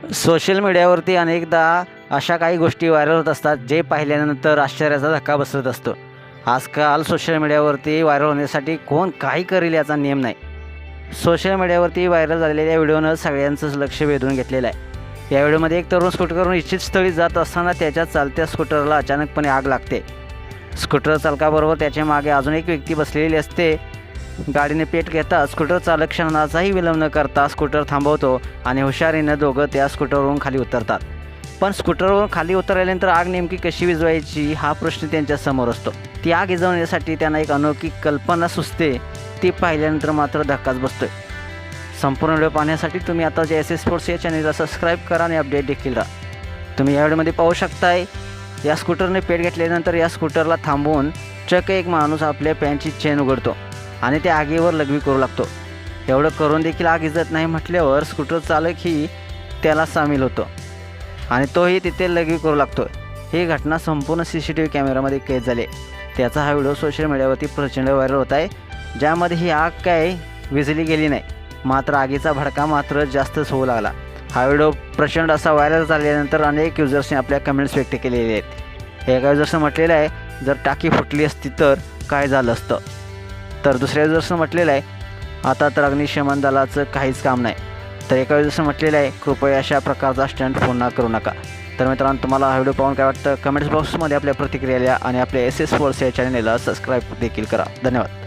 Social मीडियावरती अनेकदा अशा काही गोष्टी व्हायरल होत असतात जे पाहिल्यानंतर आश्चर्याचा धक्का बसत असतो. आजकाल सोशल मीडियावरती व्हायरल होण्यासाठी कोण काही करेल याचा नियम नाही. सोशल मीडियावरती व्हायरल झालेल्या व्हिडिओनं सगळ्यांचंच लक्ष वेधून घेतलेलं आहे. या व्हिडिओमध्ये एक तरुण स्कूटरवरून इच्छित स्थळी जात असताना त्याच्या चालत्या स्कूटरला अचानकपणे आग लागते. स्कूटर चालकाबरोबर त्याच्या मागे अजून एक व्यक्ती बसलेली असते. गाडीने पेट घेता स्कूटर चालक क्षणाचाही विलंब न करता स्कूटर थांबवतो आणि हुशारीनं दोघं त्या स्कूटरवरून खाली उतरतात. पण स्कूटरवरून खाली उतरल्यानंतर आग नेमकी कशी विझवायची हा प्रश्न त्यांच्यासमोर असतो. ती आग विझवण्यासाठी त्यांना एक अनोखी कल्पना सुचते. ती पाहिल्यानंतर मात्र धक्काच बसतोय. संपूर्ण व्हिडिओ पाहण्यासाठी तुम्ही आता एस एस स्पोर्ट्स या चॅनलला सबस्क्राईब करा आणि अपडेट देखील राहा. तुम्ही या व्हिडिओमध्ये पाहू शकताय या स्कूटरने पेट घेतल्यानंतर या स्कूटरला थांबवून चक्क एक माणूस आपल्या पॅन्टची चेन उघडतो आणि त्या आगीवर लघवी करू लागतो. एवढं करून देखील आग विझत नाही म्हटल्यावर स्कूटर चालकही त्याला सामील होतो आणि तोही तिथे लघवी करू लागतो. ही घटना संपूर्ण CCTV कॅमेरामध्ये कैद झाली. त्याचा हा व्हिडिओ सोशल मीडियावरती प्रचंड व्हायरल होत आहे. ज्यामध्ये ही आग काय विझली गेली नाही, मात्र आगीचा भडका मात्र जास्तच होऊ लागला. हा व्हिडिओ प्रचंड असा व्हायरल झाल्यानंतर अनेक युजर्सने आपल्या कमेंट्स व्यक्त केलेले आहेत. एका युजर्सनं म्हटलेलं आहे, जर टाकी फुटली असती तर काय झालं असतं. तर दुसऱ्या युजर्सनं म्हटलेलं आहे, आता तर अग्निशमन दलाचं काहीच काम नाही. तर एका युजर्सनं म्हटलेलं आहे, कृपया अशा प्रकारचा स्टंट पुन्हा करू नका. तर मित्रांनो, तुम्हाला हा व्हिडिओ पाहून काय वाटतं कमेंट्स बॉक्समध्ये आपल्या प्रतिक्रिया लिहा आणि आपल्या SS स्पोर्ट्स या चॅनलला सबस्क्राईब देखील करा. धन्यवाद.